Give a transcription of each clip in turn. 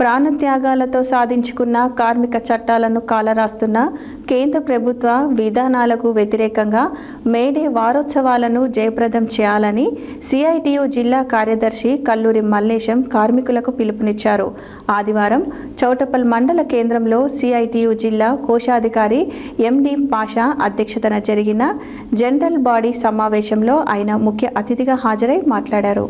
ప్రాణత్యాగాలతో సాధించుకున్న కార్మిక చట్టాలను కాలరాస్తున్న కేంద్ర ప్రభుత్వ విధానాలకు వ్యతిరేకంగా మేడే వారోత్సవాలను జయప్రదం చేయాలని సిఐటియు జిల్లా కార్యదర్శి కల్లూరి మల్లేశం కార్మికులకు పిలుపునిచ్చారు. ఆదివారం చౌటపల్ మండల కేంద్రంలో సిఐటియు జిల్లా కోశాధికారి ఎండి పాషా అధ్యక్షతన జరిగిన జనరల్ బాడీ సమావేశంలో ఆయన ముఖ్య అతిథిగా హాజరై మాట్లాడారు.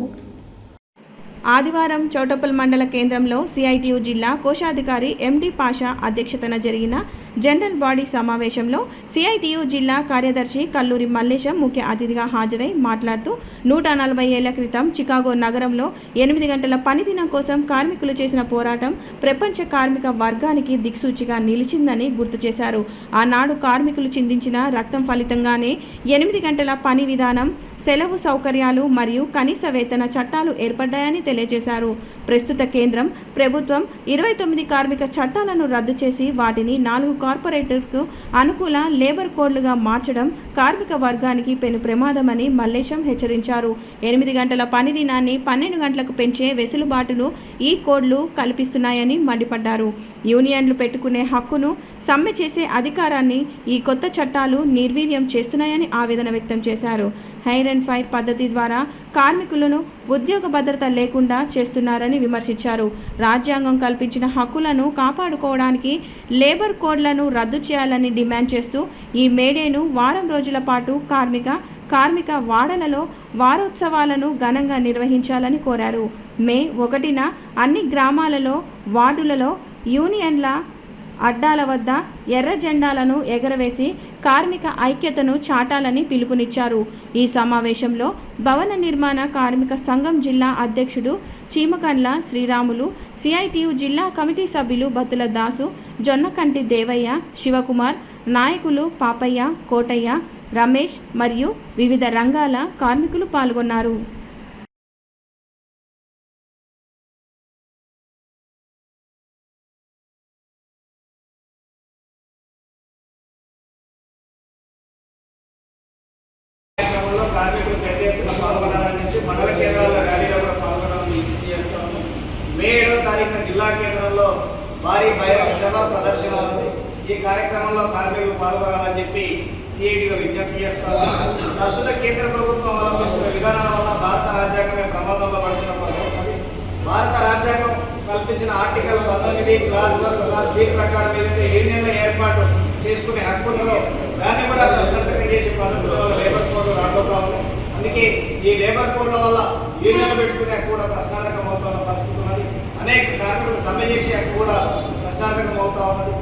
ఆదివారం చౌటపల్ మండల కేంద్రంలో సిఐటియు జిల్లా కోశాధికారి ఎండి పాషా అధ్యక్షతన జరిగిన జనరల్ బాడీ సమావేశంలో సిఐటియు జిల్లా కార్యదర్శి కల్లూరి మల్లేశం ముఖ్య అతిథిగా హాజరై మాట్లాడుతూ 140 ఏళ్ల క్రితం చికాగో నగరంలో 8 గంటల పని దినం కోసం కార్మికులు చేసిన పోరాటం ప్రపంచ కార్మిక వర్గానికి దిక్సూచిగా నిలిచిందని గుర్తు చేశారు. ఆనాడు కార్మికులు చిందించిన రక్తం ఫలితంగానే 8 గంటల పని విధానం, సెలవు సౌకర్యాలు మరియు కనీస వేతన చట్టాలు ఏర్పడ్డాయని తెలియజేశారు. ప్రస్తుత కేంద్రం ప్రభుత్వం 29 కార్మిక చట్టాలను రద్దు చేసి వాటిని 4 కార్పొరేటర్కు అనుకూల లేబర్ కోడ్లుగా మార్చడం కార్మిక వర్గానికి పెను ప్రమాదమని మల్లేశం హెచ్చరించారు. 8 గంటల పని దినాన్ని 12 గంటలకు పెంచే వెసులుబాటును ఈ కోడ్లు కల్పిస్తున్నాయని మండిపడ్డారు. యూనియన్లు పెట్టుకునే హక్కును, సమ్మె చేసే అధికారాన్ని ఈ కొత్త చట్టాలు నిర్వీర్యం చేస్తున్నాయని ఆవేదన వ్యక్తం చేశారు. హైర్ అండ్ ఫైర్ పద్ధతి ద్వారా కార్మికులను ఉద్యోగ భద్రత లేకుండా చేస్తున్నారని విమర్శించారు. రాజ్యాంగం కల్పించిన హక్కులను కాపాడుకోవడానికి లేబర్ కోడ్లను రద్దు చేయాలని డిమాండ్ చేస్తూ ఈ మేడేను వారం రోజుల పాటు కార్మిక వాడలలో వారోత్సవాలను ఘనంగా నిర్వహించాలని కోరారు. మే 1న అన్ని గ్రామాలలో, వార్డులలో యూనియన్ల అడ్డాల వద్ద ఎర్ర జెండాలను ఎగరవేసి కార్మిక ఐక్యతను చాటాలని పిలుపునిచ్చారు. ఈ సమావేశంలో భవన నిర్మాణ కార్మిక సంఘం జిల్లా అధ్యక్షుడు చీమకండ్ల శ్రీరాములు, సిఐటియు జిల్లా కమిటీ సభ్యులు బత్తుల దాసు, జొన్నకంటి దేవయ్య, శివకుమార్, నాయకులు పాపయ్య, కోటయ్య, రమేష్ మరియు వివిధ రంగాల కార్మికులు పాల్గొన్నారు. కార్మికులు పెద్ద ఎత్తున పాల్గొనాలని చెప్పి మండల కేంద్రాల్లో ర్యాలీలో కూడా పాల్గొనాలని చేస్తాము. మే 7వ తారీఖున జిల్లా కేంద్రంలో భారీ బహిరంగ సభ ప్రదర్శన ఉంది. ఈ కార్యక్రమంలో కార్మికులు పాల్గొనాలని చెప్పి సిఐటిగా విజ్ఞప్తి చేస్తాము. ప్రస్తుత కేంద్ర ప్రభుత్వం అవలంబిస్తున్న విధానాల వల్ల భారత రాజ్యాంగమే ప్రమాదంలో పడుతున్న పరిస్థితి. భారత రాజ్యాంగం కల్పించిన ఆర్టికల్ 19 క్లాస్ 1 క్లాస్ 3 ప్రకారం ఏదైతే యూనియన్ల ఏర్పాటు చేసుకునే హక్కు ఉన్నదో దాన్ని కూడా ప్రశ్నార్థకం చేసే పద్ధతుల వల్ల లేబర్ కోడ్లు రాబోతా ఉన్నాయి. అందుకే ఈ లేబర్ కోడ్ల వల్ల యూనియన్లు పెట్టుకునే హక్కు కూడా ప్రశ్నార్థకం అవుతున్న పరిస్థితి ఉన్నది. అనేక కార్మికులు సమ్మె చేసే హక్కు కూడా ప్రశ్నార్థకం అవుతా ఉన్నది.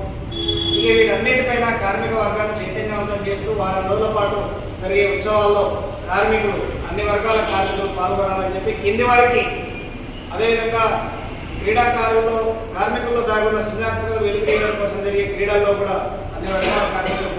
ఇక వీటన్నిటిపైన కార్మిక వర్గాన్ని చైతన్యవంతం చేస్తూ వారం రోజుల పాటు జరిగే ఉత్సవాల్లో కార్మికులు, అన్ని వర్గాల కార్మికులు పాల్గొనాలని చెప్పి కింది వారికి, అదేవిధంగా క్రీడాకారుల్లో కార్మికుల్లో దాగున్న సృజనాత్మకత వెలుగుతీయడం కోసం జరిగే క్రీడల్లో కూడా అన్ని వర్గాల కార్మికులు